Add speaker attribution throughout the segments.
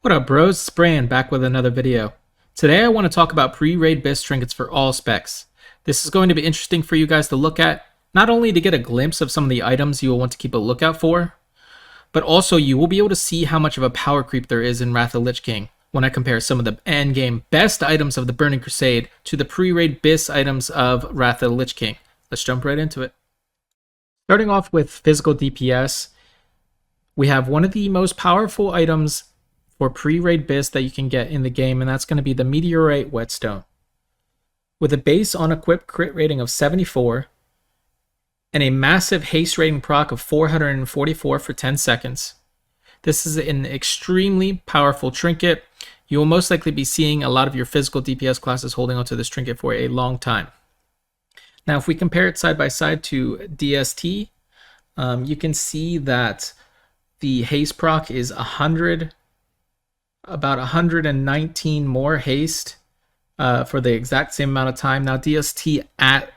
Speaker 1: What up, bros? It's Bran back with another video. Today I want to talk about pre-raid BIS trinkets for all specs. This is going to be interesting for you guys to look at, not only to get a glimpse of some of the items you will want to keep a lookout for, but also you will be able to see how much of a power creep there is in Wrath of the Lich King when I compare some of the endgame best items of the Burning Crusade to the pre-raid BIS items of Wrath of the Lich King. Let's jump right into it. Starting off with physical DPS, we have one of the most powerful items for pre-raid BIS that you can get in the game, and that's going to be the Meteorite Whetstone. With a base unequipped crit rating of 74 and a massive haste rating proc of 444 for 10 seconds, this is an extremely powerful trinket. You will most likely be seeing a lot of your physical DPS classes holding onto this trinket for a long time. Now, if we compare it side by side to DST, you can see that the haste proc is about 119 more haste for the exact same amount of time. Now, DST at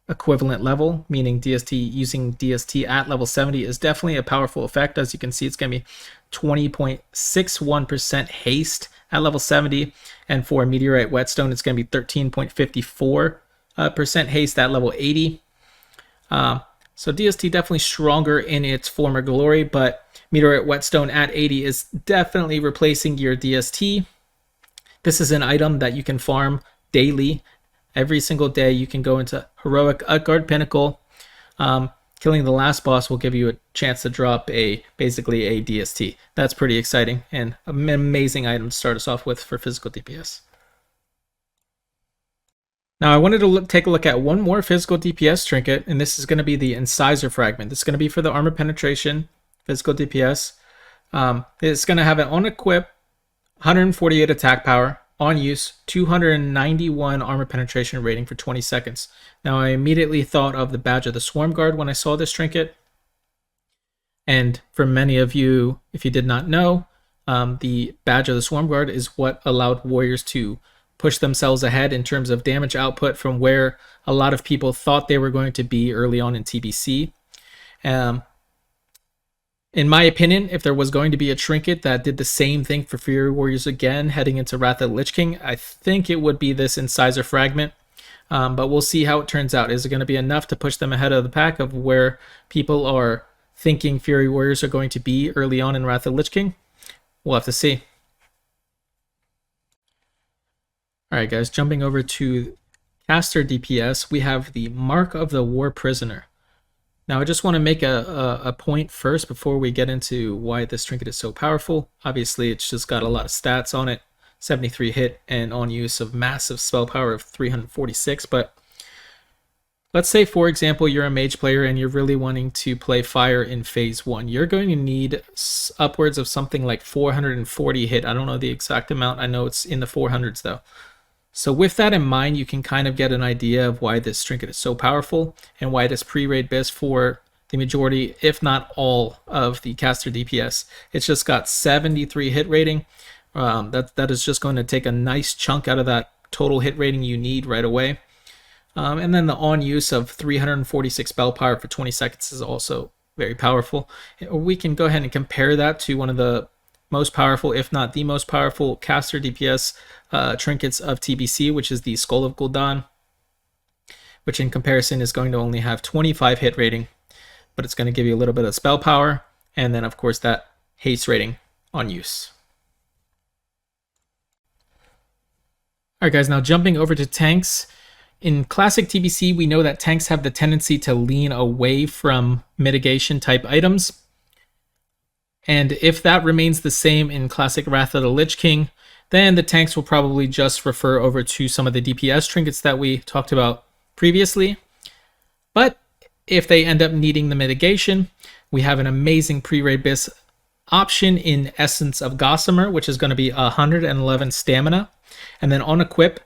Speaker 1: equivalent level, meaning DST using DST at level 70, is definitely a powerful effect. As you can see, it's going to be 20.61% haste at level 70, and for Meteorite Whetstone, it's going to be 13.54% haste at level 80. So DST definitely stronger in its former glory, but Meteorite Whetstone at 80 is definitely replacing your DST. This is an item that you can farm daily. Every single day you can go into Heroic Utgard Pinnacle. Killing the last boss will give you a chance to drop basically a DST. That's pretty exciting and an amazing item to start us off with for physical DPS. Now I wanted to take a look at one more physical DPS trinket, and this is going to be the Incisor Fragment. This is going to be for the armor penetration, physical DPS. It's going to have an unequipped 148 attack power, on use 291 armor penetration rating for 20 seconds. Now I immediately thought of the Badge of the Swarm Guard when I saw this trinket. And for many of you, if you did not know, the Badge of the Swarm Guard is what allowed warriors to push themselves ahead in terms of damage output from where a lot of people thought they were going to be early on in TBC. In my opinion, if there was going to be a trinket that did the same thing for Fury Warriors again heading into Wrath of the Lich King, I think it would be this Incisor Fragment. But we'll see how it turns out. Is it going to be enough to push them ahead of the pack of where people are thinking Fury Warriors are going to be early on in Wrath of the Lich King? We'll have to see. Alright guys, jumping over to caster DPS, we have the Mark of the War Prisoner. Now I just want to make a point first before we get into why this trinket is so powerful. Obviously it's just got a lot of stats on it, 73 hit and on use of massive spell power of 346, but let's say for example you're a mage player and you're really wanting to play fire in phase 1. You're going to need upwards of something like 440 hit. I don't know the exact amount, I know it's in the 400s though. So with that in mind, you can kind of get an idea of why this trinket is so powerful and why it is pre-raid BIS for the majority, if not all, of the caster DPS. It's just got 73 hit rating. That is just going to take a nice chunk out of that total hit rating you need right away. And then the on use of 346 spell power for 20 seconds is also very powerful. We can go ahead and compare that to one of the most powerful, if not the most powerful caster DPS trinkets of TBC, which is the Skull of Gul'dan, which in comparison is going to only have 25 hit rating, but it's going to give you a little bit of spell power, and then of course that haste rating on use. Alright guys, now jumping over to tanks. In classic TBC, we know that tanks have the tendency to lean away from mitigation type items. And if that remains the same in classic Wrath of the Lich King, then the tanks will probably just refer over to some of the DPS trinkets that we talked about previously. But if they end up needing the mitigation, we have an amazing pre-raid BIS option in Essence of Gossamer, which is going to be 111 stamina. And then on equip,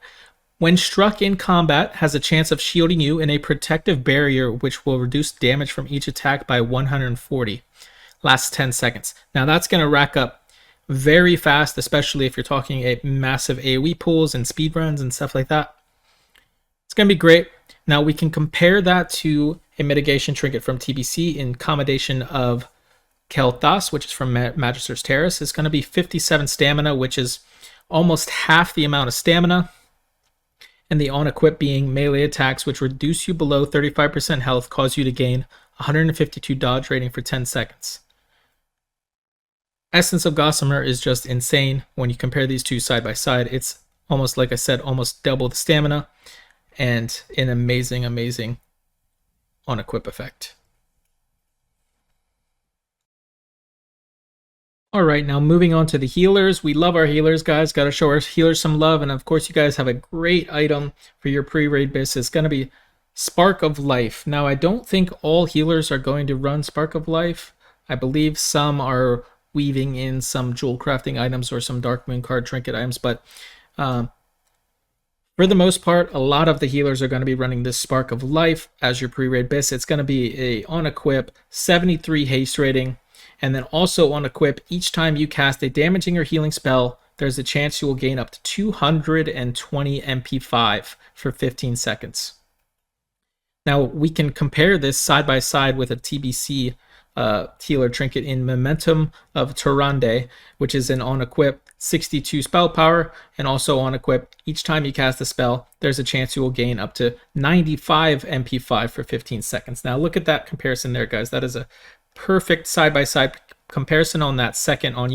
Speaker 1: when struck in combat, has a chance of shielding you in a protective barrier, which will reduce damage from each attack by 140. Lasts 10 seconds. Now that's going to rack up very fast, especially if you're talking a massive AoE pools and speedruns and stuff like that. It's going to be great. Now we can compare that to a mitigation trinket from TBC in combination of Kel'Thas, which is from Magister's Terrace, is going to be 57 stamina, which is almost half the amount of stamina. And the on-equip being melee attacks, which reduce you below 35% health, cause you to gain 152 dodge rating for 10 seconds. Essence of Gossamer is just insane. When you compare these two side by side, it's almost, like I said, almost double the stamina and an amazing, amazing on-equip effect. All right, now moving on to the healers. We love our healers, guys. Got to show our healers some love. And of course, you guys have a great item for your pre-raid BIS. It's going to be Spark of Life. Now, I don't think all healers are going to run Spark of Life. I believe some are weaving in some jewel crafting items or some Dark Moon card trinket items. But for the most part, a lot of the healers are going to be running this Spark of Life as your pre-raid BIS. It's going to be a on-equip 73 haste rating. And then also on equip, each time you cast a damaging or healing spell, there's a chance you will gain up to 220 MP5 for 15 seconds. Now, we can compare this side by side with a TBC healer trinket in Momentum of Tyrande, which is an on-equip 62 spell power, and also on-equip, each time you cast a spell, there's a chance you will gain up to 95 MP5 for 15 seconds. Now, look at that comparison there, guys. That is a perfect side-by-side comparison on that second on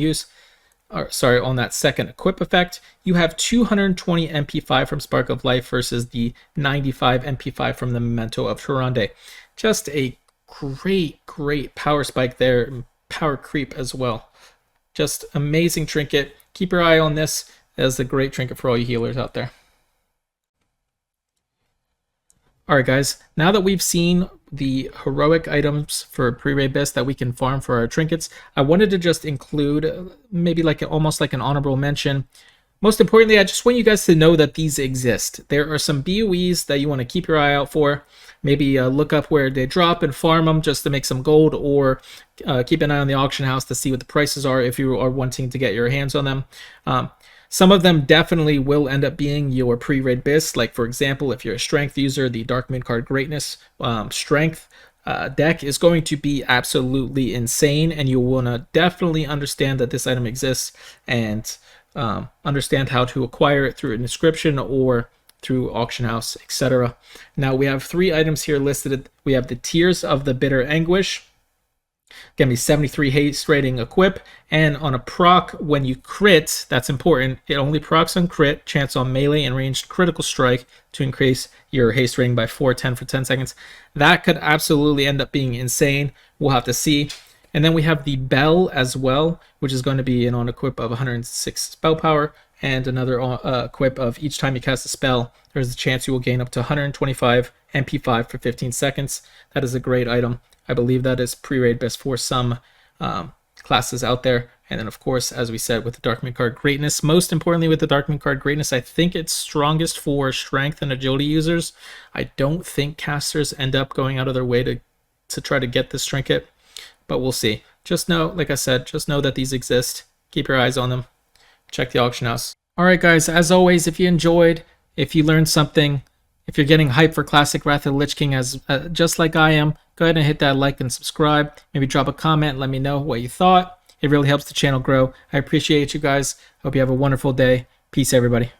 Speaker 1: that second equip effect. You have 220 MP5 from Spark of Life versus the 95 MP5 from the Memento of Tyrande. Just a great power spike there, power creep as well. Just amazing trinket. Keep your eye on this as a great trinket for all you healers out there. Alright guys, now that we've seen the heroic items for pre-raid BIS that we can farm for our trinkets, I wanted to just include maybe like almost like an honorable mention. Most importantly, I just want you guys to know that these exist. There are some BOEs that you want to keep your eye out for. Maybe look up where they drop and farm them just to make some gold, or keep an eye on the auction house to see what the prices are if you are wanting to get your hands on them. Some of them definitely will end up being your pre-raid BIS. Like, for example, if you're a strength user, the Dark Moon card Greatness strength deck is going to be absolutely insane, and you want to definitely understand that this item exists and understand how to acquire it through an inscription or through auction house, etc. Now, we have 3 items here listed. We have the Tears of the Bitter Anguish. Going to be 73 haste rating equip, and on a proc when you crit, that's important, it only procs on crit, chance on melee and ranged critical strike to increase your haste rating by 410 for 10 seconds. That could absolutely end up being insane. We'll have to see. And then we have the Bell as well, which is going to be an on equip of 106 spell power, and another equip of each time you cast a spell, there's a chance you will gain up to 125 MP5 for 15 seconds. That is a great item. I believe that is pre-raid BIS for some classes out there. And then, of course, as we said, with the Dark Moon card Greatness, most importantly with the Dark Moon card Greatness, I think it's strongest for strength and agility users. I don't think casters end up going out of their way to try to get this trinket, but we'll see. Just know, like I said, just know that these exist. Keep your eyes on them. Check the auction house. All right, guys, as always, if you enjoyed, if you learned something, if you're getting hyped for Classic Wrath of the Lich King as just like I am, go ahead and hit that like and subscribe. Maybe drop a comment and let me know what you thought. It really helps the channel grow. I appreciate you guys. Hope you have a wonderful day. Peace, everybody.